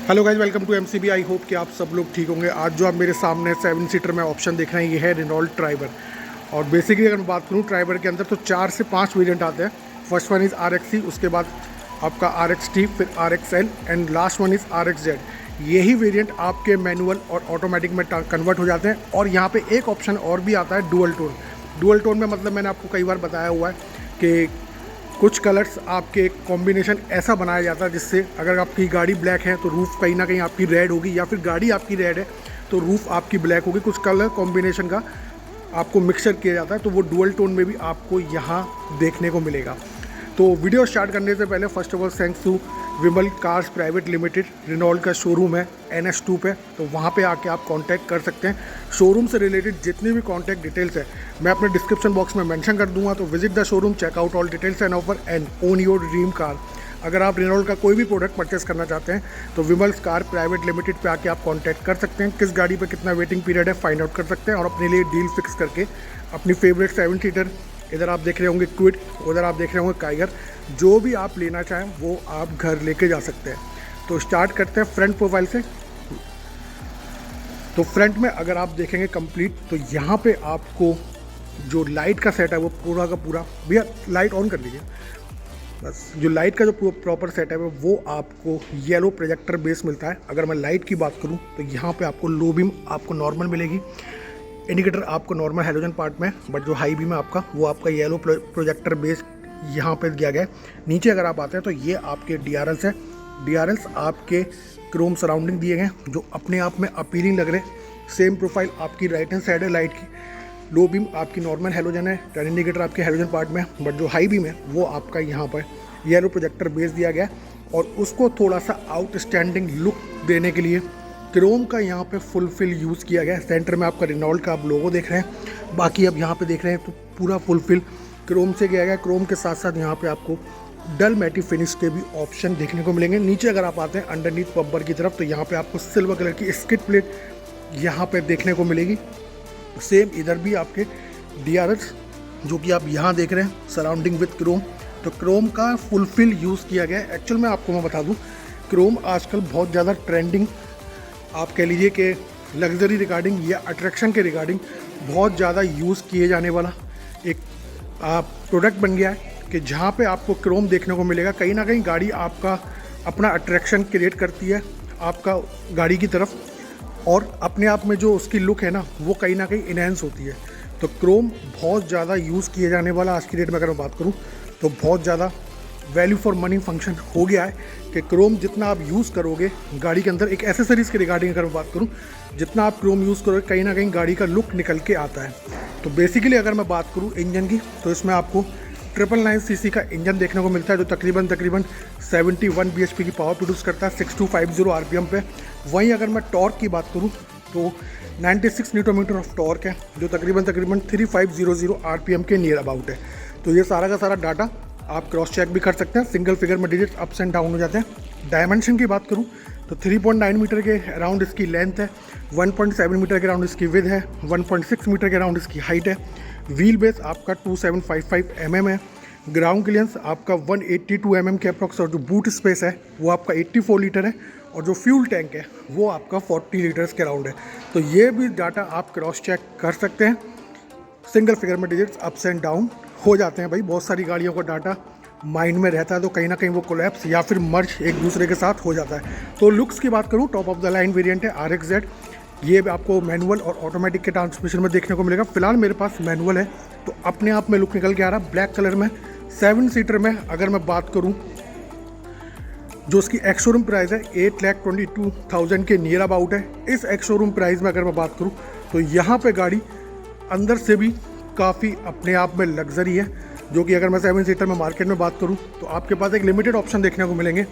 Hello guys, welcome to MCB. I hope कि आप सब लोग ठीक होंगे। आज जो आप मेरे सामने 7 सीटर में ऑप्शन देख रहे हैं, ये है रेनॉल्ट ट्राइबर। और बेसिकली अगर मैं बात करूँ ट्राइबर के अंदर तो 4 से 5 वेरिएंट आते हैं। फर्स्ट वन इज़ RXC, उसके बाद आपका RXT, फिर RXL and last one is RXZ। यही वेरिएंट आपके मैनुअल और ऑटोमेटिक में कन्वर्ट हो जाते हैं। और यहाँ पे एक ऑप्शन और भी आता है, डुअल टोन। डुअल टोन में मतलब मैंने आपको कई बार बताया हुआ है कि कुछ कलर्स आपके कॉम्बिनेशन ऐसा बनाया जाता है जिससे अगर आपकी गाड़ी ब्लैक है तो रूफ़ कहीं ना कहीं आपकी रेड होगी, या फिर गाड़ी आपकी रेड है तो रूफ़ आपकी ब्लैक होगी। कुछ कलर कॉम्बिनेशन का आपको मिक्सचर किया जाता है, तो वो डुअल टोन में भी आपको यहाँ देखने को मिलेगा। तो वीडियो स्टार्ट करने से पहले first of all thanks to Vimal cars private limited. Renault का शोरूम है NS2 पे, तो वहाँ पे आके आप कांटेक्ट कर सकते हैं। शोरूम से रिलेटेड जितनी भी कांटेक्ट डिटेल्स है मैं अपने डिस्क्रिप्शन बॉक्स में मेंशन कर दूंगा। तो visit the showroom, check out all details and offer and own your dream car. अगर आप रेनॉल्ट का कोई भी प्रोडक्ट परचेस करना चाहते हैं तो विमल्स कार प्राइवेट लिमिटेड पे आके आप कांटेक्ट कर सकते हैं। किस गाड़ी पे कितना वेटिंग पीरियड है फाइंड आउट कर सकते हैं और अपने लिए डील फिक्स करके अपनी फेवरेट 7 सीटर, इधर आप देख रहे होंगे क्विड, उधर आप देख रहे होंगे काइगर, जो भी आप लेना चाहें वो आप घर लेके जा सकते हैं। तो स्टार्ट करते हैं फ्रंट प्रोफाइल से। तो फ्रंट में अगर आप देखेंगे कंप्लीट, तो यहाँ पे आपको जो लाइट का सेट है वो पूरा का पूरा, भैया लाइट ऑन कर दीजिए बस। जो लाइट का जो प्रॉपर सेट है वो आपको येलो प्रोजेक्टर बेस मिलता है। अगर मैं लाइट की बात करूँ तो यहाँ पे आपको लो बीम आपको नॉर्मल मिलेगी, इंडिकेटर आपको नॉर्मल हेलोजन पार्ट में, बट जो हाई बीम है आपका वो आपका येलो प्रोजेक्टर बेस यहाँ पे दिया गया है। नीचे अगर आप आते हैं तो ये आपके DRLs है। DRLs आपके क्रोम सराउंडिंग दिए गए जो अपने आप में अपीलिंग लग रहे। सेम प्रोफाइल आपकी राइट हैंड साइड है लाइट की। लो बीम आपकी नॉर्मल हेलोजन है, टर्न इंडिकेटर आपके हेलोजन पार्ट में, बट जो हाई बीम है वो आपका यहाँ पर येलो प्रोजेक्टर बेस दिया गया और उसको थोड़ा सा आउटस्टैंडिंग लुक देने के लिए क्रोम का यहाँ पे फुलफिल यूज़ किया गया है। सेंटर में आपका रेनॉल्ट का आप लोगो देख रहे हैं, बाकी अब यहाँ पे देख रहे हैं तो पूरा फुलफिल क्रोम से किया गया। क्रोम के साथ साथ यहाँ पे आपको डल मैटी फिनिश के भी ऑप्शन देखने को मिलेंगे। नीचे अगर आप आते हैं अंडरनीथ बम्पर की तरफ तो यहाँ पे आपको सिल्वर कलर की स्किड प्लेट यहाँ पे देखने को मिलेगी। सेम इधर भी आपके DRLs जो कि आप यहाँ देख रहे हैं सराउंडिंग विद क्रोम, तो क्रोम का फुलफिल यूज़ किया गया है। एक्चुअल में आपको मैं बता दूँ, क्रोम आजकल बहुत ज़्यादा ट्रेंडिंग, आप कह लीजिए कि लग्जरी रिगार्डिंग या अट्रैक्शन के रिगार्डिंग बहुत ज़्यादा यूज़ किए जाने वाला एक प्रोडक्ट बन गया है कि जहाँ पे आपको क्रोम देखने को मिलेगा। कहीं ना कहीं गाड़ी आपका अपना अट्रैक्शन क्रिएट करती है आपका गाड़ी की तरफ, और अपने आप में जो उसकी लुक है ना वो कहीं ना कहीं इनहेंस होती है। तो क्रोम बहुत ज़्यादा यूज़ किए जाने वाला आज की डेट में अगर मैं बात करूँ तो बहुत ज़्यादा वैल्यू फॉर मनी फंक्शन हो गया है कि क्रोम जितना आप यूज़ करोगे गाड़ी के अंदर, एक एसेसरीज़ के रिगार्डिंग अगर मैं बात करूँ, जितना आप क्रोम यूज़ करोगे कहीं ना कहीं गाड़ी का लुक निकल के आता है। तो बेसिकली अगर मैं बात करूँ इंजन की तो इसमें आपको 999 सीसी का इंजन देखने को मिलता है जो तकरीबन 71 bhp की पावर प्रोड्यूस करता है 6250 RPM पे। वहीं अगर मैं टॉर्क की बात करूँ तो 96 न्यूटन ऑफ टॉर्क है जो तकरीबन 3500 RPM के नियर अबाउट है। तो ये सारा का सारा डाटा आप क्रॉस चेक भी कर सकते हैं। सिंगल फिगर में डिजिट अप्स एंड डाउन हो जाते हैं। डायमेंशन की बात करूं तो 3.9 मीटर के अराउंड इसकी लेंथ है, 1.7 मीटर के अराउंड इसकी विड्थ है, 1.6 मीटर के अराउंड इसकी हाइट है। व्हील बेस आपका 2755 mm है। ग्राउंड क्लियरेंस आपका 182 mm के अप्रॉक्स, और जो बूट स्पेस है वो आपका 84 लीटर है, और जो फ्यूल टैंक है वो आपका 40 लीटर्स के अराउंड है। तो ये भी डाटा आप क्रॉस चेक कर सकते हैं। सिंगल फिगर में डिजिट्स अप्स एंड डाउन हो जाते हैं। भाई बहुत सारी गाड़ियों का डाटा माइंड में रहता है तो कहीं ना कहीं वो कोलैप्स या फिर मर्ज एक दूसरे के साथ हो जाता है। तो लुक्स की बात करूँ, top of the line variant है RXZ। ये भी आपको मैनुअल और ऑटोमेटिक के ट्रांसमिशन में देखने को मिलेगा। फिलहाल मेरे पास मैनुअल है तो अपने आप में लुक निकल के आ रहा। ब्लैक कलर में 7 सीटर में अगर मैं बात करूँ, जो उसकी एक्स शोरूम प्राइस है 8,22,000 के नियर अबाउट है। इस एक्स शोरूम प्राइस में अगर मैं बात करूँ तो यहाँ पे गाड़ी अंदर से भी काफ़ी अपने आप में लग्जरी है, जो कि अगर मैं 7 सीटर में मार्केट में बात करूं तो आपके पास एक लिमिटेड ऑप्शन देखने को मिलेंगे।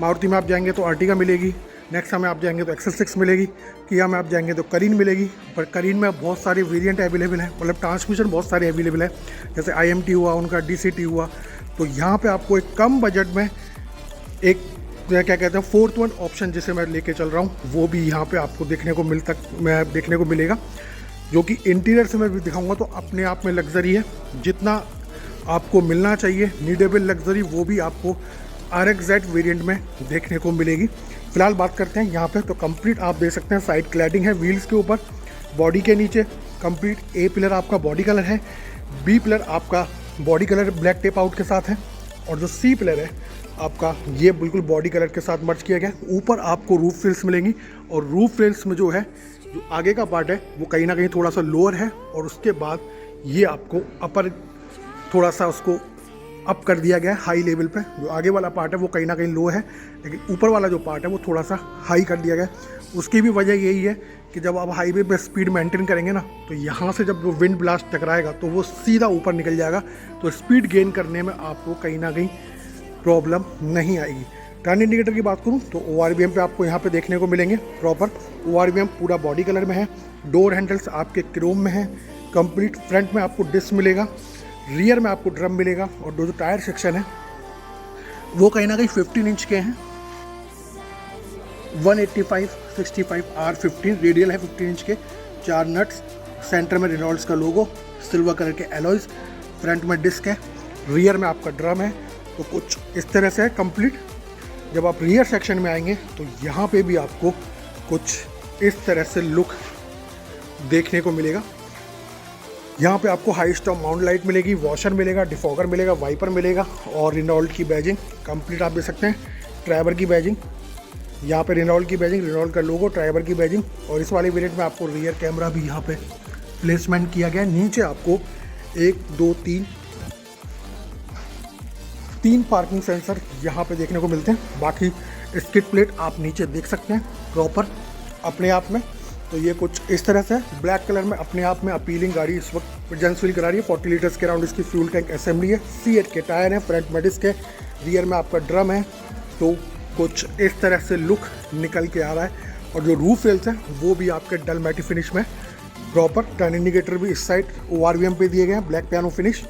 मारुति में आप जाएंगे तो अर्टिगा मिलेगी, नेक्सा में आप जाएंगे तो XL6 मिलेगी, किया में आप जाएंगे तो करीन मिलेगी। पर करीन में बहुत सारे वेरिएंट अवेलेबल हैं, मतलब ट्रांसमिशन बहुत सारे अवेलेबल है, जैसे IMT हुआ, उनका DCT हुआ। तो यहाँ पर आपको एक कम बजट में एक क्या कहते हैं 4th वन ऑप्शन जिसे मैं लेके चल रहा हूँ वो भी यहाँ पर आपको देखने को मिलेगा, जो कि इंटीरियर से मैं भी दिखाऊंगा तो अपने आप में लग्जरी है। जितना आपको मिलना चाहिए नीडेबल लग्जरी वो भी आपको RXZ वेरिएंट में देखने को मिलेगी। फिलहाल बात करते हैं यहाँ पे, तो कंप्लीट आप देख सकते हैं साइड क्लैडिंग है व्हील्स के ऊपर, बॉडी के नीचे कंप्लीट ए पिलर आपका बॉडी कलर है, बी पिलर आपका body colour black tape out के साथ है, और जो सी पिलर है आपका ये बिल्कुल बॉडी कलर के साथ मर्ज किया गया। ऊपर आपको रूफ फिल्स मिलेंगी, और रूफ फिल्स में जो है जो आगे का पार्ट है वो कहीं ना कहीं थोड़ा सा लोअर है, और उसके बाद ये आपको अपर थोड़ा सा उसको अप कर दिया गया है हाई लेवल पे। जो आगे वाला पार्ट है वो कहीं ना कहीं लो है, लेकिन ऊपर वाला जो पार्ट है वो थोड़ा सा हाई कर दिया गया है। उसकी भी वजह यही है कि जब आप हाईवे पे स्पीड मेंटेन करेंगे ना, तो यहाँ से जब वो विंड ब्लास्ट टकराएगा तो वो सीधा ऊपर निकल जाएगा, तो स्पीड गेन करने में आपको कहीं ना कहीं प्रॉब्लम नहीं आएगी। टर्न इंडिकेटर की बात करूँ तो ORVM पे आपको यहाँ पे देखने को मिलेंगे प्रॉपर ORVM पूरा बॉडी कलर में है, डोर हैंडल्स आपके क्रोम में है, कंप्लीट फ्रंट में आपको डिस्क मिलेगा, रियर में आपको ड्रम मिलेगा, और जो टायर सेक्शन है वो कहीं ना कहीं 15 इंच के हैं, 185/65 R15 रेडियल है 15 इंच के, 4 नट्स, सेंटर में रेनॉल्ड्स का लोगो, सिल्वर कलर के एलॉयज़, फ्रंट में डिस्क है, रियर में आपका ड्रम है। तो कुछ इस तरह से है कंप्लीट। जब आप रियर सेक्शन में आएंगे तो यहाँ पे भी आपको कुछ इस तरह से लुक देखने को मिलेगा। यहाँ पे आपको हाई स्टॉप माउंट लाइट मिलेगी, वॉशर मिलेगा, डिफॉगर मिलेगा, वाइपर मिलेगा, और रेनॉल्ड की बैजिंग कंप्लीट आप देख सकते हैं, ट्राइबर की बैजिंग, यहाँ पे रेनॉल्ड की बैजिंग, रेनॉल्ड का लोगो, ट्राइबर की बैजिंग, और इस वाले वेरिएंट में आपको रियर कैमरा भी यहाँ पे प्लेसमेंट किया गया है। नीचे आपको 1 2 3 पार्किंग सेंसर यहाँ पे देखने को मिलते हैं। बाकी स्किड प्लेट आप नीचे देख सकते हैं प्रॉपर अपने आप में। तो ये कुछ इस तरह से ब्लैक कलर में अपने आप में अपीलिंग गाड़ी इस वक्त प्रेजेंस फील करा रही है। 40 लीटर्स के अराउंड इसकी फ्यूल टैंक असेंबली है, C8 के टायर हैं, फ्रंट में डिस्क है, रियर में आपका ड्रम है। तो कुछ इस तरह से लुक निकल के आ रहा है। और जो रूफ रेल्स हैं वो भी आपके डल मैटी फिनिश में प्रॉपर। टर्न इंडिकेटर भी इस साइड ORVM पे दिए गए हैं, ब्लैक पियानो फिनिश,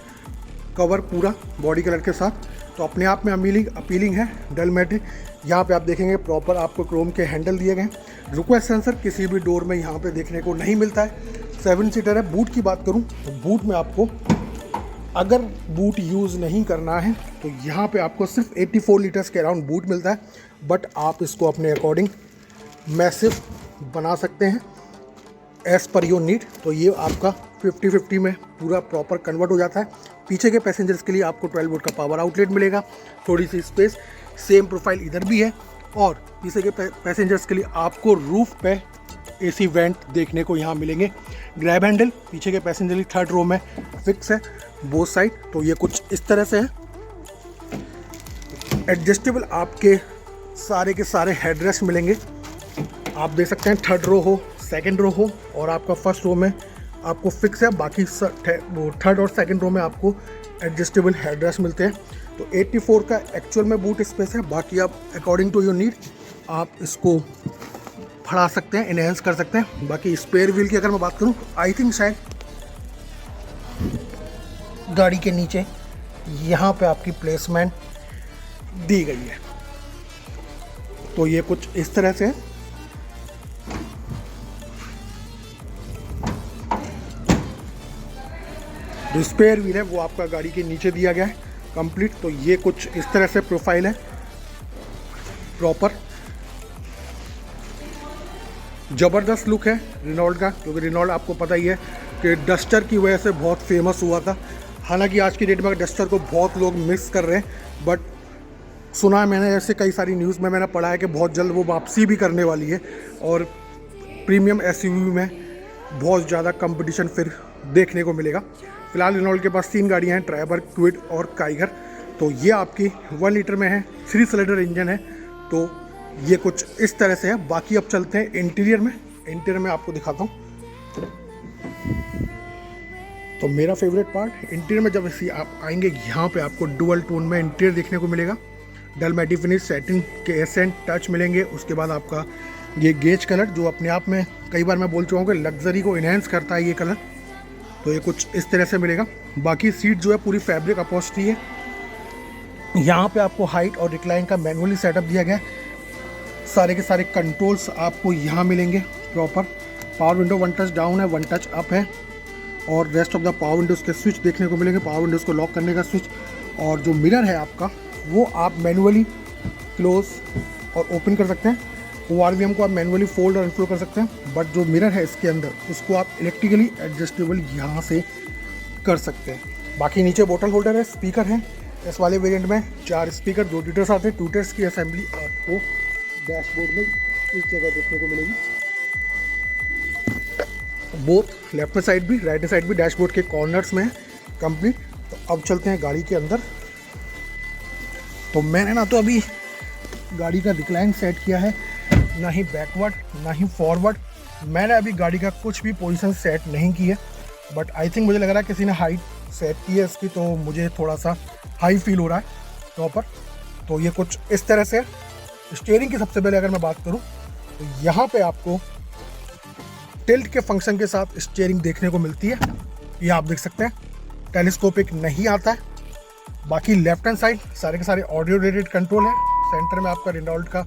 कवर पूरा बॉडी कलर के साथ। तो अपने आप में अपीलिंग है डल मैटी। यहाँ पे आप देखेंगे प्रॉपर आपको क्रोम के हैंडल दिए गए हैं। रिक्वेस्ट सेंसर किसी भी डोर में यहाँ पे देखने को नहीं मिलता है। 7 सीटर है। बूट की बात करूँ तो बूट में आपको अगर बूट यूज़ नहीं करना है तो यहाँ पे आपको सिर्फ 84 लीटर्स के अराउंड बूट मिलता है, बट आप इसको अपने अकॉर्डिंग मैसिव बना सकते हैं एज़ पर योर नीड। तो ये आपका 50-50 में पूरा प्रॉपर कन्वर्ट हो जाता है। पीछे के पैसेंजर्स के लिए आपको 12 वोल्ट का पावर आउटलेट मिलेगा, थोड़ी सी स्पेस, सेम प्रोफाइल इधर भी है। और पीछे के पैसेंजर्स के लिए आपको रूफ पे AC वेंट देखने को यहाँ मिलेंगे। ग्रैब हैंडल पीछे के पैसेंजर की 3rd रो में फिक्स है बोथ साइड। तो ये कुछ इस तरह से है। एडजस्टेबल आपके सारे हेडरेस्ट मिलेंगे। आप देख सकते हैं 3rd रो हो, 2nd रो हो, और आपका 1st रो में आपको फिक्स है। बाकी 3rd और 2nd रो में आपको एडजस्टेबल हेडरेस्ट मिलते हैं। तो 84 का एक्चुअल में बूट स्पेस है। बाकी आप अकॉर्डिंग टू योर नीड आप इसको बढ़ा सकते हैं, इनहेंस कर सकते हैं। बाकी स्पेयर व्हील की अगर मैं बात करूं तो आई थिंक शायद गाड़ी के नीचे यहाँ पे आपकी प्लेसमेंट दी गई है। तो ये कुछ इस तरह से है। जो स्पेयर व्हील है वो आपका गाड़ी के नीचे दिया गया है कंप्लीट। तो ये कुछ इस तरह से प्रोफाइल है प्रॉपर। ज़बरदस्त लुक है रेनॉल्ड का, क्योंकि रेनॉल्ड आपको पता ही है कि डस्टर की वजह से बहुत फेमस हुआ था। हालांकि आज की डेट में डस्टर को बहुत लोग मिस कर रहे हैं, बट सुना है मैंने ऐसे कई सारी न्यूज़ में मैंने पढ़ा है कि बहुत जल्द वो वापसी भी करने वाली है। और प्रीमियम SUV में बहुत ज़्यादा कंपटीशन फिर देखने को मिलेगा। फिलहाल रेनॉल्ड के पास 3 गाड़ियाँ हैं, ट्राइबर, क्विड और काइगर। तो ये आपकी 1 लीटर में है, 3 सिलेंडर इंजन है। तो ये कुछ इस तरह से है। बाकी अब चलते हैं इंटीरियर में। इंटीरियर में आपको दिखाता हूँ। तो मेरा फेवरेट पार्ट इंटीरियर में, जब इसी आप आएंगे यहाँ पे आपको डुअल टोन में इंटीरियर देखने को मिलेगा। डल मैटी फिनिश, सैटिन के एसेंट टच मिलेंगे। उसके बाद आपका ये गेज कलर, जो अपने आप में कई बार मैं बोल चुका हूँ कि लग्जरी को इन्हेंस करता है ये कलर। तो ये कुछ इस तरह से मिलेगा। बाकी सीट जो है पूरी फैब्रिक अपॉस्ट्री है। यहाँ पे आपको हाइट और रिक्लाइन का मैनुअली सेटअप दिया गया है। सारे के सारे कंट्रोल्स आपको यहाँ मिलेंगे proper. Power window 1 touch down है, 1 टच अप है, और rest of the power Windows के स्विच देखने को मिलेंगे। पावर विंडोज़ को लॉक करने का स्विच, और जो मिरर है आपका वो आप मैनुअली क्लोज और ओपन कर सकते हैं। ORVM को आप मैनुअली फोल्ड और अनफोल्ड कर सकते हैं, बट जो मिरर है इसके अंदर उसको आप इलेक्ट्रिकली एडजस्टेबल यहाँ से कर सकते हैं। बाकी नीचे बोतल होल्डर है, स्पीकर है। इस वाले वेरिएंट में 4 स्पीकर, 2 ट्विटर्स आते हैं। ट्विटर्स की असेंबली आपको डैशबोर्ड में इस जगह देखने को मिलेगी, बोथ लेफ्ट में साइड भी राइट साइड भी डैशबोर्ड के कॉर्नर्स में है कंप्लीट। तो अब चलते हैं गाड़ी के अंदर। तो मैंने ना तो अभी गाड़ी का रिक्लाइन सेट किया है, ना ही बैकवर्ड ना ही फॉरवर्ड। मैंने अभी गाड़ी का कुछ भी पोजीशन सेट नहीं की है, बट आई थिंक मुझे लग रहा है किसी ने हाइट सेट की है इसकी, तो मुझे थोड़ा सा हाई फील हो रहा है प्रॉपर। तो ये कुछ इस तरह से। स्टीयरिंग की सबसे पहले अगर मैं बात करूं तो यहाँ पे आपको टिल्ट के फंक्शन के साथ स्टीयरिंग देखने को मिलती है। ये आप देख सकते हैं, टेलीस्कोपिक नहीं आता है। बाकी लेफ्ट हैंड साइड सारे के सारे ऑडियो रेटेड कंट्रोल है। सेंटर में आपका रेनॉल्ट का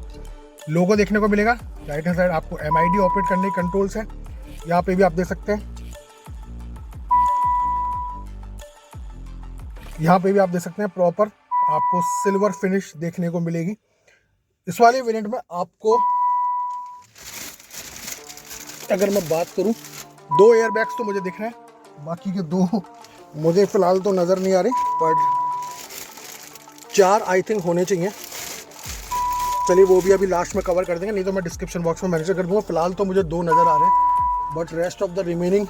लोगो देखने को मिलेगा। राइट हैंड साइड आपको MID ऑपरेट करने के कंट्रोल्स है, यहाँ पे भी आप देख सकते हैं। यहाँ पे भी आप देख सकते हैं प्रॉपर आपको सिल्वर फिनिश देखने को मिलेगी। इस वाले वेरिएंट में आपको अगर मैं बात करूं, 2 एयरबैग्स तो मुझे दिख रहे हैं, बाकी के 2 मुझे फिलहाल तो नज़र नहीं आ रहे, बट 4 आई थिंक होने चाहिए। चलिए वो भी अभी लास्ट में कवर कर देंगे, नहीं तो मैं डिस्क्रिप्शन बॉक्स में मेंशन कर दूंगा। फिलहाल तो मुझे 2 नज़र आ रहे हैं, but rest of the remaining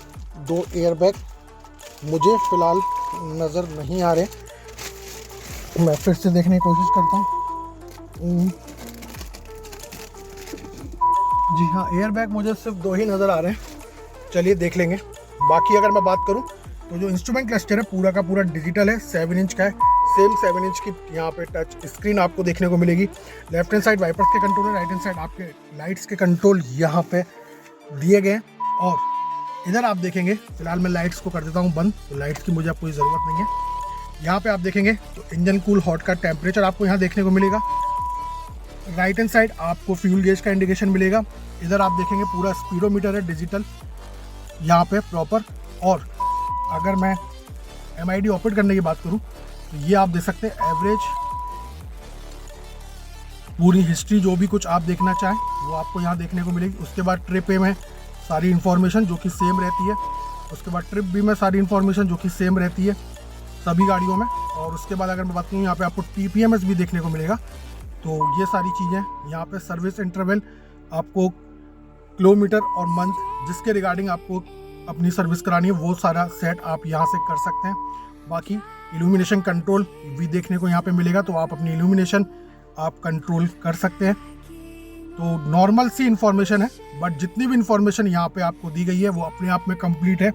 2 airbag मुझे फ़िलहाल नज़र नहीं आ रहे। मैं फिर से देखने की कोशिश करता हूँ। जी हाँ, एयरबैग मुझे सिर्फ 2 ही नज़र आ रहे हैं। चलिए देख लेंगे। बाकी अगर मैं बात करूँ तो जो इंस्ट्रूमेंट क्लस्टर है पूरा का पूरा डिजिटल है, 7 इंच का है। सेम 7 इंच की यहाँ पे टच स्क्रीन आपको देखने को मिलेगी। लेफ्ट हैंड साइड वाइपर्स के कंट्रोल है, राइट हैंड साइड आपके लाइट्स के कंट्रोल यहाँ पे दिए गए। और इधर आप देखेंगे, फिलहाल मैं लाइट्स को कर देता हूँ बंद, तो लाइट्स की मुझे कोई ज़रूरत नहीं है। यहाँ पे आप देखेंगे तो इंजन कूल हॉट का टेम्परेचर आपको यहाँ देखने को मिलेगा। राइट हैंड साइड आपको फ्यूल गेज का इंडिकेशन मिलेगा। इधर आप देखेंगे पूरा स्पीडोमीटर है डिजिटल यहाँ पे प्रॉपर। और अगर मैं MID ऑपरेट करने की बात करूँ तो ये आप देख सकते हैं एवरेज, पूरी हिस्ट्री जो भी कुछ आप देखना चाहें वो आपको यहाँ देखने को मिलेगी। उसके बाद ट्रिप ए में सारी इन्फॉर्मेशन जो कि सेम रहती है। उसके बाद ट्रिप बी में सारी इन्फॉर्मेशन जो कि सेम रहती है सभी गाड़ियों में। और उसके बाद अगर मैं बात करूँ यहाँ पे आपको TPMS भी देखने को मिलेगा। तो ये सारी चीज़ें यहाँ पे सर्विस इंटरवल आपको किलोमीटर और मंथ जिसके रिगार्डिंग आपको अपनी सर्विस करानी है वो सारा सेट आप यहाँ से कर सकते हैं। बाकी इल्यूमिनेशन कंट्रोल भी देखने को यहाँ पे मिलेगा, तो आप अपनी इल्यूमिनेशन आप कंट्रोल कर सकते हैं। तो नॉर्मल सी इन्फॉर्मेशन है, बट जितनी भी इन्फॉर्मेशन यहाँ पे आपको दी गई है वो अपने आप में कंप्लीट है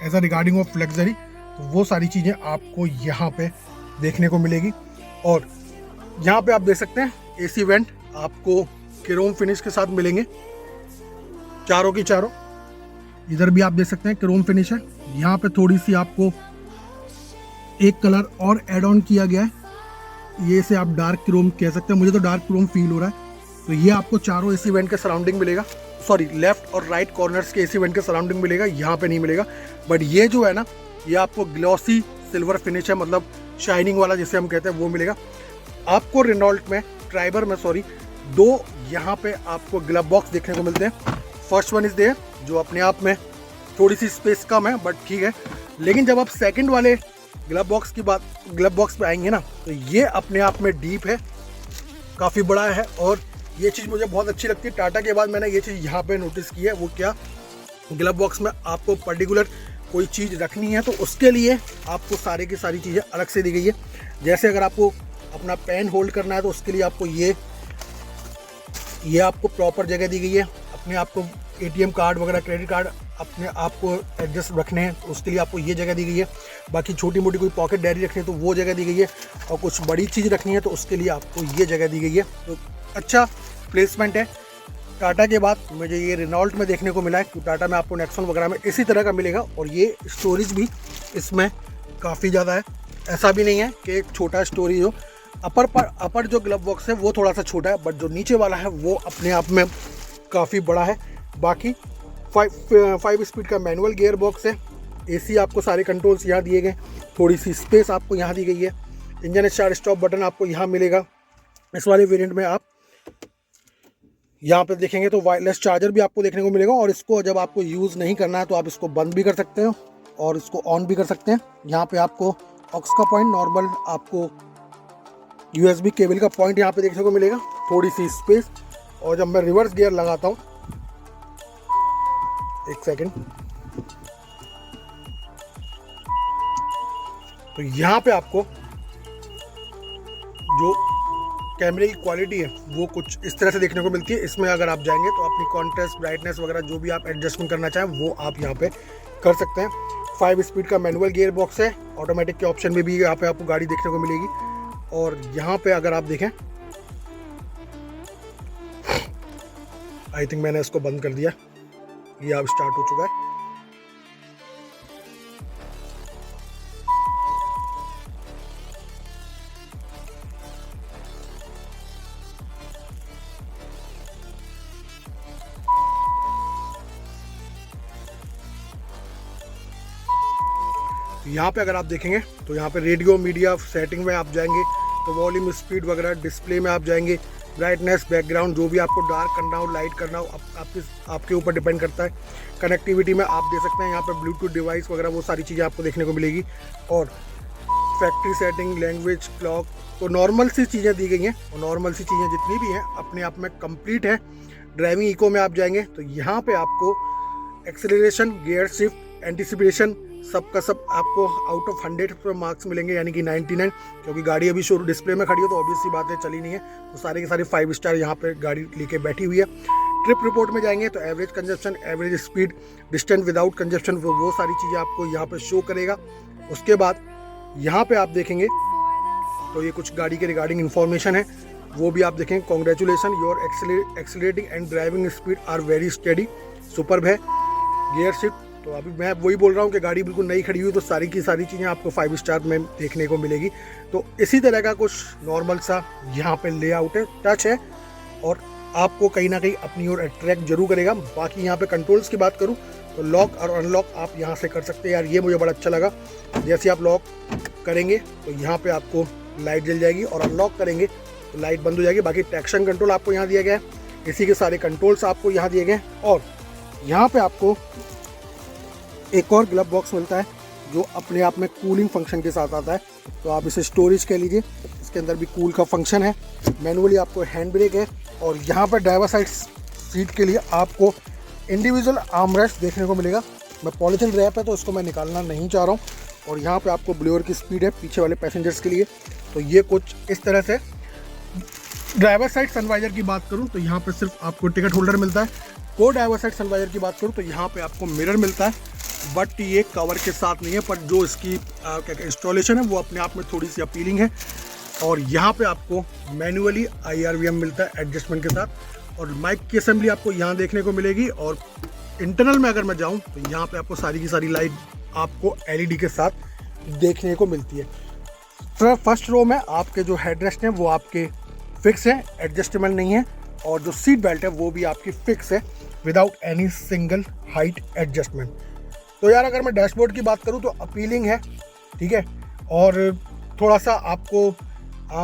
as a regarding of luxury. तो वो सारी चीज़ें आपको यहाँ पे देखने को मिलेगी। और यहाँ पे आप देख सकते हैं AC वेंट आपको क्रोम फिनिश के साथ मिलेंगे, चारों की चारों। इधर भी आप देख सकते हैं क्रोम फिनिश है। यहाँ पे थोड़ी सी आपको एक कलर और ऐड ऑन किया गया है, ये से आप डार्क क्रोम कह सकते हैं, मुझे तो डार्क क्रोम फील हो रहा है। तो ये आपको चारों AC वेंट के सराउंडिंग मिलेगा, सॉरी लेफ्ट और राइट कॉर्नर्स के AC वेंट के सराउंडिंग मिलेगा, यहाँ पे नहीं मिलेगा। बट ये जो है ना, ये आपको ग्लॉसी सिल्वर फिनिश है, मतलब शाइनिंग वाला जिसे हम कहते हैं वो मिलेगा आपको। रेनॉल्ट में ट्राइबर में 2 यहाँ पे आपको ग्लब बॉक्स देखने को मिलते हैं। फर्स्ट वन इज देयर, जो अपने आप में थोड़ी सी स्पेस कम है बट ठीक है। लेकिन जब आप सेकंड वाले ग्लब बॉक्स पे आएंगे ना, तो ये अपने आप में डीप है, काफ़ी बड़ा है। और ये चीज़ मुझे बहुत अच्छी लगती है। टाटा के बाद मैंने ये चीज़ यहाँ पे नोटिस की है, वो क्या, ग्लब बॉक्स में आपको पर्टिकुलर कोई चीज़ रखनी है तो उसके लिए आपको सारी की सारी चीज़ें अलग से दी गई है। जैसे अगर आपको अपना पेन होल्ड करना है तो उसके लिए आपको ये आपको प्रॉपर जगह दी गई है। अपने आपको ATM कार्ड वगैरह, क्रेडिट कार्ड अपने आपको एडजस्ट रखने हैं तो उसके लिए आपको ये जगह दी गई है। बाकी छोटी मोटी कोई पॉकेट डायरी रखनी है तो वो जगह दी गई है। और कुछ बड़ी चीज़ रखनी है तो उसके लिए आपको ये जगह दी गई है। तो अच्छा प्लेसमेंट है। टाटा के बाद मुझे ये रेनॉल्ट में देखने को मिला है, क्योंकि टाटा में आपको नेक्सॉन वगैरह में इसी तरह का मिलेगा। और ये स्टोरेज भी इसमें काफ़ी ज़्यादा है, ऐसा भी नहीं है कि एक छोटा स्टोरेज हो। अपर जो ग्लब बॉक्स है वो थोड़ा सा छोटा है, बट जो नीचे वाला है वो अपने आप में काफ़ी बड़ा है। बाकी 5 स्पीड का मैनुअल गियर बॉक्स है। AC आपको सारे कंट्रोल्स यहाँ दिए गए, थोड़ी सी स्पेस आपको यहाँ दी गई है। इंजन स्टार्ट स्टॉप बटन आपको यहाँ मिलेगा। इस वाले वेरिएंट में आप यहाँ पे देखेंगे तो वायरलेस चार्जर भी आपको देखने को मिलेगा, और इसको जब आपको यूज़ नहीं करना है तो आप इसको बंद भी कर सकते हो और इसको ऑन भी कर सकते हैं। यहाँ पे आपको ऑक्स का पॉइंट, नॉर्मल आपको USB केबल का पॉइंट यहाँ पे देखने को मिलेगा, थोड़ी सी स्पेस। और जब मैं रिवर्स गियर लगाता हूँ, एक सेकेंड, तो यहाँ पे आपको जो कैमरे की क्वालिटी है वो कुछ इस तरह से देखने को मिलती है। इसमें अगर आप जाएंगे तो अपनी कॉन्ट्रास्ट, ब्राइटनेस वगैरह जो भी आप एडजस्टमेंट करना चाहें वो आप यहाँ पे कर सकते हैं। 5 स्पीड का मैनुअल गियर बॉक्स है, ऑटोमेटिक के ऑप्शन में भी यहाँ पे आपको गाड़ी देखने को मिलेगी। और यहाँ पे अगर आप देखें, आई थिंक मैंने इसको बंद कर दिया, ये अब स्टार्ट हो चुका है। यहाँ पे अगर आप देखेंगे तो यहाँ पे रेडियो मीडिया सेटिंग में आप जाएंगे तो वॉल्यूम, स्पीड वगैरह, डिस्प्ले में आप जाएंगे, ब्राइटनेस, बैकग्राउंड, जो भी आपको डार्क करना हो, लाइट करना हो, आपके ऊपर डिपेंड करता है। कनेक्टिविटी में आप दे सकते हैं यहाँ पे ब्लूटूथ डिवाइस वगैरह, वो सारी चीज़ें आपको देखने को मिलेगी। और फैक्ट्री सेटिंग, लैंग्वेज, क्लॉक, तो नॉर्मल सी चीज़ें दी गई हैं, और नॉर्मल सी चीज़ें जितनी भी हैं अपने आप में कंप्लीट है। ड्राइविंग इको में आप जाएंगे तो यहाँ पे आपको एक्सेलरेशन, गियर शिफ्ट, एंटीसिपेशन, सब का सब आपको आउट ऑफ 100 पे मार्क्स मिलेंगे, यानी कि 99, क्योंकि गाड़ी अभी शो डिस्प्ले में खड़ी हो तो ऑब्वियस सी बात है, चली नहीं है, तो सारे के सारे 5 स्टार यहाँ पे गाड़ी लेके बैठी हुई है। ट्रिप रिपोर्ट में जाएंगे तो average consumption, average speed, distance without consumption, वो सारी चीज़ें आपको यहाँ पे शो करेगा। उसके बाद यहाँ पे आप देखेंगे तो ये कुछ गाड़ी के रिगार्डिंग इन्फॉर्मेशन है, वो भी आप देखेंगे। Congratulation, your accelerating and driving speed are very steady, superb है। गियर शिफ्ट, तो अभी मैं वही बोल रहा हूँ कि गाड़ी बिल्कुल नई खड़ी हुई तो सारी की सारी चीज़ें आपको 5 स्टार में देखने को मिलेगी। तो इसी तरह का कुछ नॉर्मल सा यहाँ पे लेआउट है, टच है, और आपको कहीं ना कहीं अपनी ओर अट्रैक्ट जरूर करेगा। बाकी यहाँ पे कंट्रोल्स की बात करूँ तो लॉक और अनलॉक आप यहाँ से कर सकते हैं। यार ये मुझे बड़ा अच्छा लगा, जैसे आप लॉक करेंगे तो यहाँ पे आपको लाइट जल जाएगी, और अनलॉक करेंगे तो लाइट बंद हो जाएगी। बाकी ट्रैक्शन कंट्रोल आपको यहाँ दिया गया है, इसी के सारे कंट्रोल्स आपको यहाँ दिए गए हैं। और यहाँ पे आपको एक और ग्लव बॉक्स मिलता है जो अपने आप में कूलिंग फंक्शन के साथ आता है, तो आप इसे स्टोरेज कह लीजिए। इसके अंदर भी कूल का फंक्शन है, मैनुअली आपको हैंड ब्रेक है, और यहाँ पर ड्राइवर साइड सीट के लिए आपको इंडिविजुअल आर्मरेस्ट देखने को मिलेगा। मैं पॉलीथिन रैप है तो उसको मैं निकालना नहीं चाह रहा हूँ। और यहाँ पे आपको ब्लोअर की स्पीड है पीछे वाले पैसेंजर्स के लिए। तो ये कुछ इस तरह से। ड्राइवर साइड सनवाइजर की बात करूँ तो यहाँ पे सिर्फ आपको टिकट होल्डर मिलता है। को ड्राइवर साइड सनवाइजर की बात करूँ तो यहाँ पे आपको मिरर मिलता है, बट ये कवर के साथ नहीं है, पर जो इसकी क्या इंस्टॉलेशन है वो अपने आप में थोड़ी सी अपीलिंग है। और यहाँ पे आपको मैनुअली IRVM मिलता है एडजस्टमेंट के साथ, और माइक की असेंबली आपको यहाँ देखने को मिलेगी। और इंटरनल में अगर मैं जाऊँ तो यहाँ पे आपको सारी की सारी लाइट आपको LED के साथ देखने को मिलती है। फर्स्ट रो में आपके जो हेडरेस्ट हैं वो आपके फिक्स है, एडजस्टेबल नहीं है, और जो सीट बेल्ट है वो भी आपकी फिक्स है without any single height adjustment. तो यार अगर मैं डैशबोर्ड की बात करूं तो अपीलिंग है, ठीक है, और थोड़ा सा आपको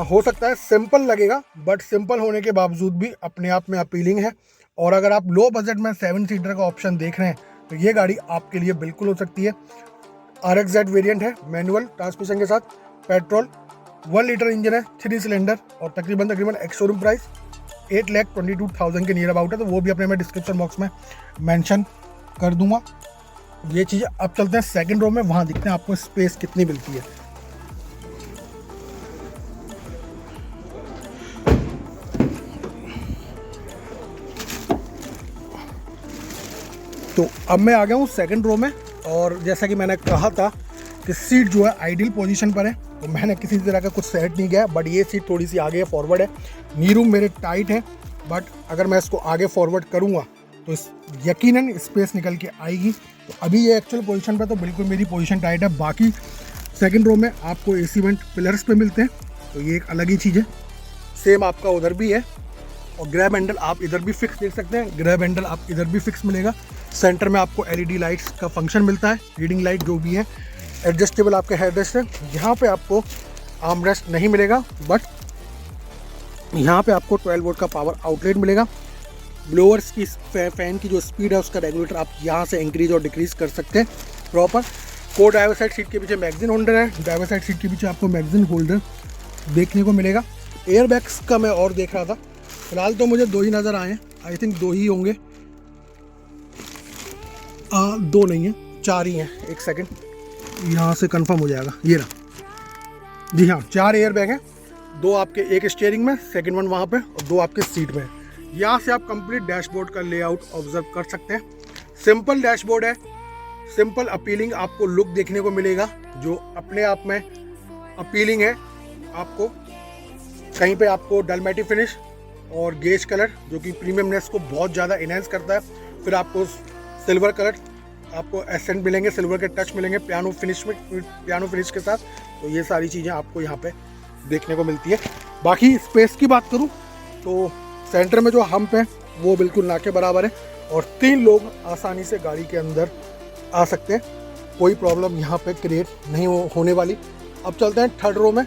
हो सकता है सिंपल लगेगा, बट सिंपल होने के बावजूद भी अपने आप में अपीलिंग है। और अगर आप लो बजट में 7 सीटर का ऑप्शन देख रहे हैं तो ये गाड़ी आपके लिए बिल्कुल हो सकती है। RXZ वेरिएंट है, मैनुअल ट्रांसमिशन के साथ, पेट्रोल, 1 लीटर इंजन है, 3 सिलेंडर, और तकरीबन एक्स शोरूम प्राइस 8,22,000 के नियर अबाउट है। तो वो भी अपने मैं डिस्क्रिप्शन बॉक्स में मेंशन कर दूंगा। ये चीज़ें अब चलते हैं सेकंड रो में, वहाँ दिखते हैं आपको स्पेस कितनी मिलती है। तो अब मैं आ गया हूँ सेकंड रो में, और जैसा कि मैंने कहा था कि सीट जो है आइडियल पोजीशन पर है, तो मैंने किसी तरह का कुछ सेट नहीं किया, बट ये सीट थोड़ी सी आगे फॉरवर्ड है। नी रूम मेरे टाइट है, बट अगर मैं इसको आगे फॉरवर्ड करूँगा तो यकीनन स्पेस निकल के आएगी। तो अभी ये एक्चुअल पोजीशन पे तो बिल्कुल मेरी पोजीशन टाइट है। बाकी सेकंड रो में आपको AC वेंट पिलर्स पे मिलते हैं, तो ये एक अलग ही चीज़ है। सेम आपका उधर भी है, और ग्रैब हैंडल आप इधर भी फिक्स देख सकते हैं, ग्रैब हैंडल आप इधर भी फिक्स मिलेगा। सेंटर में आपको LED लाइट्स का फंक्शन मिलता है, रीडिंग लाइट जो भी है। एडजस्टेबल आपका हेडरेस्ट है। यहाँ पे आपको आर्मरेस्ट नहीं मिलेगा, बट यहाँ पे आपको 12 वोल्ट का पावर आउटलेट मिलेगा। ब्लोअर्स की फैन की जो स्पीड है उसका रेगुलेटर आप यहाँ से इंक्रीज और डिक्रीज कर सकते हैं प्रॉपर। को ड्राइवर साइड सीट के पीछे मैगजीन होल्डर है, ड्राइवर साइड सीट के पीछे आपको मैगजीन होल्डर देखने को मिलेगा। एयर बैग्स का मैं और देख रहा था, फिलहाल तो मुझे 2 ही नज़र आए हैं, आई थिंक 2 ही होंगे, 2 नहीं है, 4 ही हैं। एक सेकेंड, यहाँ से कंफर्म हो जाएगा। ये रहा, जी हाँ, 4 एयर बैग हैं, 2 आपके एक स्टीयरिंग में, सेकंड वन वहाँ पे, और 2 आपके सीट में। यहाँ से आप कंप्लीट डैशबोर्ड का लेआउट ऑब्जर्व कर सकते हैं। सिंपल डैशबोर्ड है, सिंपल अपीलिंग आपको लुक देखने को मिलेगा जो अपने आप में अपीलिंग है। आपको कहीं पे आपको डलमेटी फिनिश और गेज कलर जो कि प्रीमियमनेस को बहुत ज़्यादा इनहेंस करता है। फिर आपको सिल्वर कलर, आपको एसेंट मिलेंगे, सिल्वर के टच मिलेंगे पियानो फिनिश के साथ। तो ये सारी चीज़ें आपको यहाँ पे देखने को मिलती है। बाकी स्पेस की बात करूँ तो सेंटर में जो हम्प है वो बिल्कुल ना के बराबर है और 3 लोग आसानी से गाड़ी के अंदर आ सकते हैं, कोई प्रॉब्लम यहाँ पे क्रिएट नहीं होने वाली। अब चलते हैं थर्ड रो में।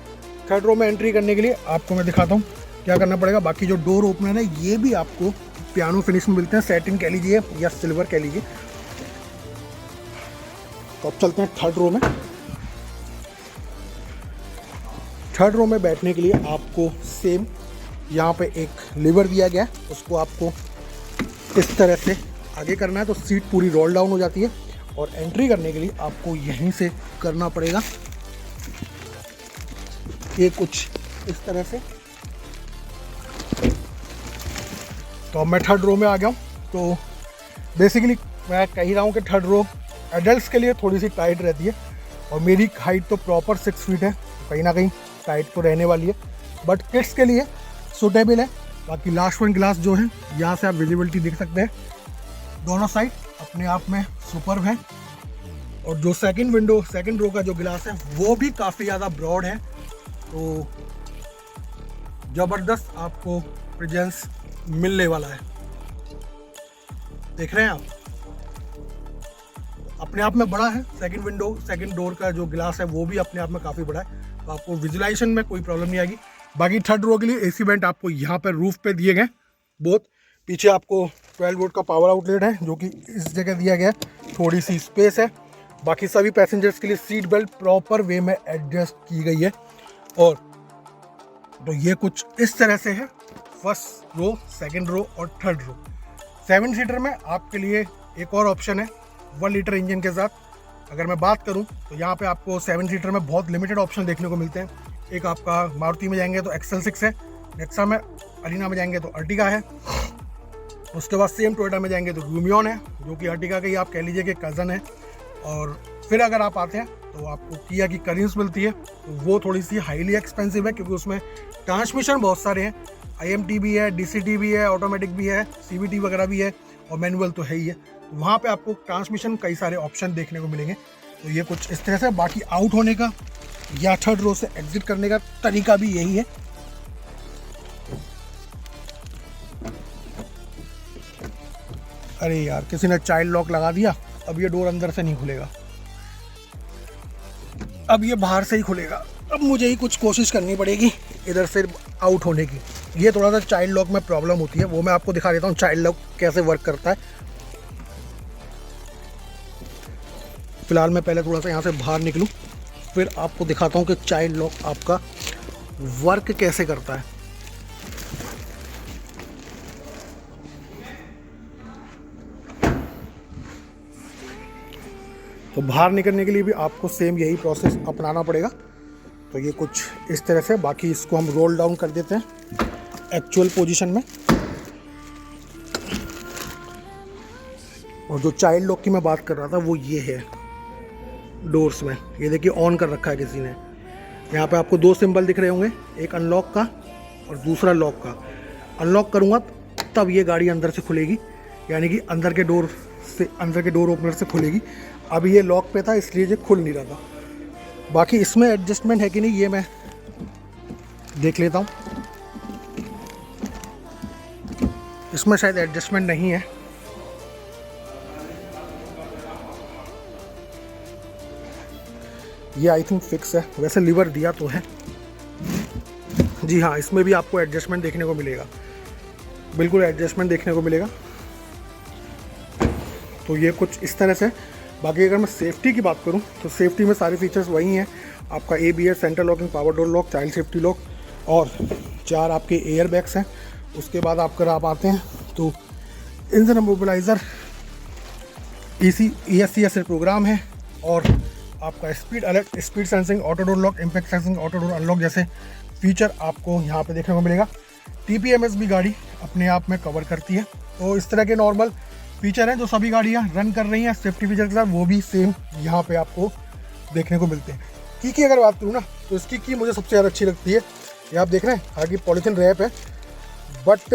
थर्ड रो में एंट्री करने के लिए आपको मैं दिखाता हूँ क्या करना पड़ेगा। बाकी जो डोर ओपनर है ये भी आपको पियानो फिनिश में मिलते हैं, सैटिन कह लीजिए या सिल्वर कह लीजिए। तो अब चलते हैं थर्ड रो में। थर्ड रो में बैठने के लिए आपको सेम यहाँ पे एक लीवर दिया गया है, उसको आपको इस तरह से आगे करना है तो सीट पूरी रोल डाउन हो जाती है। और एंट्री करने के लिए आपको यहीं से करना पड़ेगा, ये कुछ इस तरह से। तो अब मैं थर्ड रो में आ गया हूँ। तो बेसिकली मैं कह ही रहा हूँ कि थर्ड रो एडल्ट्स के लिए थोड़ी सी टाइट रहती है और मेरी हाइट तो प्रॉपर 6 फीट है, तो कहीं ना कहीं टाइट तो रहने वाली है, बट किड्स के लिए सूटेबल है। बाकी लास्ट वन ग्लास जो है यहाँ से आप विजिबिलिटी देख सकते हैं, दोनों साइड अपने आप में सुपर्ब है। और जो सेकंड रो का जो गिलास है वो भी काफ़ी ज़्यादा ब्रॉड है, तो ज़बरदस्त आपको प्रेजेंस मिलने वाला है। देख रहे हैं आप, अपने आप में बड़ा है। सेकंड डोर का जो गिलास है वो भी अपने आप में काफ़ी बड़ा है, तो आपको विजुलाइजेशन में कोई प्रॉब्लम नहीं आएगी। बाकी थर्ड रो के लिए एसी वेंट आपको यहाँ पर रूफ पे दिए गए बहुत। पीछे आपको 12 वोल्ट का पावर आउटलेट है जो कि इस जगह दिया गया है, थोड़ी सी स्पेस है। बाकी सभी पैसेंजर्स के लिए सीट बेल्ट प्रॉपर वे में एडजस्ट की गई है। और तो ये कुछ इस तरह से है फर्स्ट रो, सेकंड रो और थर्ड रो। 7 सीटर में आपके लिए एक और ऑप्शन है 1 लीटर इंजन के साथ। अगर मैं बात करूं तो यहाँ पे आपको 7 सीटर में बहुत लिमिटेड ऑप्शन देखने को मिलते हैं। एक आपका मारुति में जाएंगे तो XL6 है, नेक्सा में, अरीना में जाएंगे तो अर्टिगा है, उसके बाद सेम टोयोटा में जाएंगे तो रूमियन है जो कि अर्टिगा का ही आप कह लीजिए कि कज़न है। और फिर अगर आप आते हैं तो आपको किया की करिंस मिलती है, तो वो थोड़ी सी हाईली एक्सपेंसिव है क्योंकि उसमें ट्रांसमिशन बहुत सारे हैं, IMT भी है, DCT भी है, ऑटोमेटिक भी है, CVT वगैरह भी है और मैनुअल तो है ही है। तो वहाँ पे आपको ट्रांसमिशन कई सारे ऑप्शन देखने को मिलेंगे। तो ये कुछ इस तरह से। बाकी आउट होने का या थर्ड रो से एग्जिट करने का तरीका भी यही है। अरे यार, किसी ने चाइल्ड लॉक लगा दिया, अब ये डोर अंदर से नहीं खुलेगा, अब ये बाहर से ही खुलेगा। अब मुझे ही कुछ कोशिश करनी पड़ेगी इधर से आउट होने की। ये थोड़ा सा चाइल्ड लॉक में प्रॉब्लम होती है, वो मैं आपको दिखा देता हूँ चाइल्ड लॉक कैसे वर्क करता है। फिलहाल मैं पहले थोड़ा सा यहाँ से बाहर निकलूँ, फिर आपको दिखाता हूँ कि चाइल्ड लॉक आपका वर्क कैसे करता है। तो बाहर निकलने के लिए भी आपको सेम यही प्रोसेस अपनाना पड़ेगा। तो ये कुछ इस तरह से। बाकी इसको हम रोल डाउन कर देते हैं एक्चुअल पोजीशन में। और जो चाइल्ड लॉक की मैं बात कर रहा था वो ये है डोर्स में, ये देखिए ऑन कर रखा है किसी ने। यहाँ पे आपको 2 सिंबल दिख रहे होंगे, एक अनलॉक का और दूसरा लॉक का। अनलॉक करूँगा तब ये गाड़ी अंदर से खुलेगी, यानी कि अंदर के डोर ओपनर से खुलेगी। अभी ये लॉक पे था इसलिए ये खुल नहीं रहा था। बाकी इसमें एडजस्टमेंट है कि नहीं ये मैं देख लेता हूँ। इसमें शायद एडजस्टमेंट नहीं है। ये आई थिंक फिक्स है, वैसे लीवर दिया तो है। जी हाँ, इसमें भी आपको एडजस्टमेंट देखने को मिलेगा, बिल्कुल एडजस्टमेंट देखने को मिलेगा। तो ये कुछ इस तरह से। बाकी अगर मैं सेफ्टी की बात करूं तो सेफ्टी में सारे फीचर्स वही हैं। आपका ABS, centre locking, power door lock, child safety lock और 4 आपके एयर बैग्स हैं। उसके बाद आप आते हैं तो इंजन इमोबिलाइज़र, ESC प्रोग्राम है और आपका speed alert, speed sensing, auto door lock, impact sensing, auto door unlock जैसे फीचर आपको यहाँ पे देखने को मिलेगा। TPMS भी गाड़ी अपने आप में कवर करती है। तो इस तरह के नॉर्मल फीचर हैं जो सभी गाड़ियाँ रन कर रही हैं सेफ्टी फीचर के साथ, वो भी सेम यहाँ पे आपको देखने को मिलते हैं। की अगर बात करूँ ना तो इसकी की मुझे सबसे ज़्यादा अच्छी लगती है। ये आप देख रहे हैं आगे पॉलीथिन रैप है, बट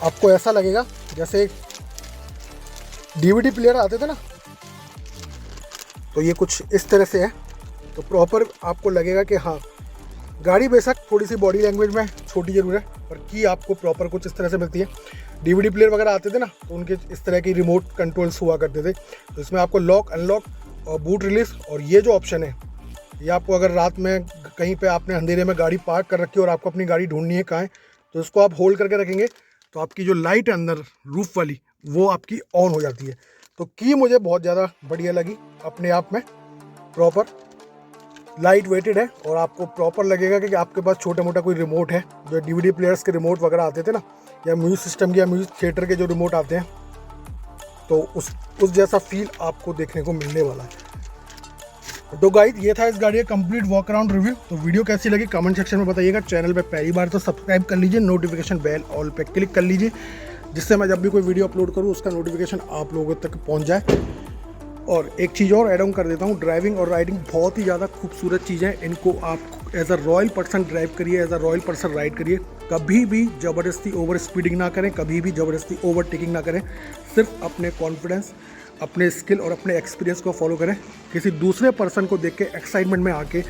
आपको ऐसा लगेगा जैसे DVD प्लेयर आते थे ना, तो ये कुछ इस तरह से है। तो प्रॉपर आपको लगेगा कि हाँ, गाड़ी बेशक थोड़ी सी बॉडी लैंग्वेज में छोटी जरूर है, पर की आपको प्रॉपर कुछ इस तरह से मिलती है। DVD प्लेयर वगैरह आते थे ना, तो उनके इस तरह की रिमोट कंट्रोल्स हुआ करते थे। तो इसमें आपको लॉक, अनलॉक और बूट रिलीज, और ये जो ऑप्शन है ये आपको अगर रात में कहीं पे आपने अंधेरे में गाड़ी पार्क कर रखी है और आपको अपनी गाड़ी ढूंढनी है कहाँ है, तो इसको आप होल्ड करके रखेंगे तो आपकी जो लाइट है अंदर रूफ वाली वो आपकी ऑन हो जाती है। तो की मुझे बहुत ज़्यादा बढ़िया लगी, अपने आप में प्रॉपर लाइट वेटेड है और आपको प्रॉपर लगेगा कि आपके पास छोटा मोटा कोई रिमोट है। जो DVD प्लेयर्स के रिमोट वगैरह आते थे ना, या म्यूजिक सिस्टम के या म्यूजिक थिएटर के जो रिमोट आते हैं, तो उस जैसा फील आपको देखने को मिलने वाला है। तो गाइस ये था इस गाड़ी का कंप्लीट वॉक अराउंड रिव्यू। तो वीडियो कैसी लगी कमेंट सेक्शन में बताइएगा। चैनल पे पहली बार तो सब्सक्राइब कर लीजिए, नोटिफिकेशन बेल ऑल पे क्लिक कर लीजिए, जिससे मैं जब भी कोई वीडियो अपलोड करूँ उसका नोटिफिकेशन आप लोगों तक पहुँच जाए। और एक चीज़ और ऐड ऑन कर देता हूँ, ड्राइविंग और राइडिंग बहुत ही ज़्यादा खूबसूरत चीज़ है। इनको आप as a royal person drive करिए, as a royal person ride करिए। कभी भी ज़बरदस्ती ओवर स्पीडिंग ना करें, कभी भी ज़बरदस्ती ओवरटेकिंग ना करें। सिर्फ अपने कॉन्फिडेंस, अपने स्किल और अपने एक्सपीरियंस को फॉलो करें। किसी दूसरे पर्सन को देख के एक्साइटमेंट में आके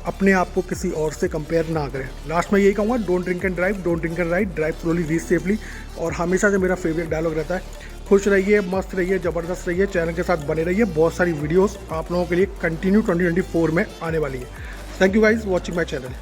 अपने आप को किसी और से कंपेयर ना करें। लास्ट में यही कहूँगा, don't drink and drive, don't drink and ride, drive slowly, reach safely. और हमेशा से मेरा फेवरेट डायलॉग रहता है, खुश रहिए, मस्त रहिए, ज़बरदस्त रहिए, चैनल के साथ बने रहिए। बहुत सारी वीडियोस आप लोगों के लिए कंटिन्यू 2024 में आने वाली है। Thank you guys watching my channel.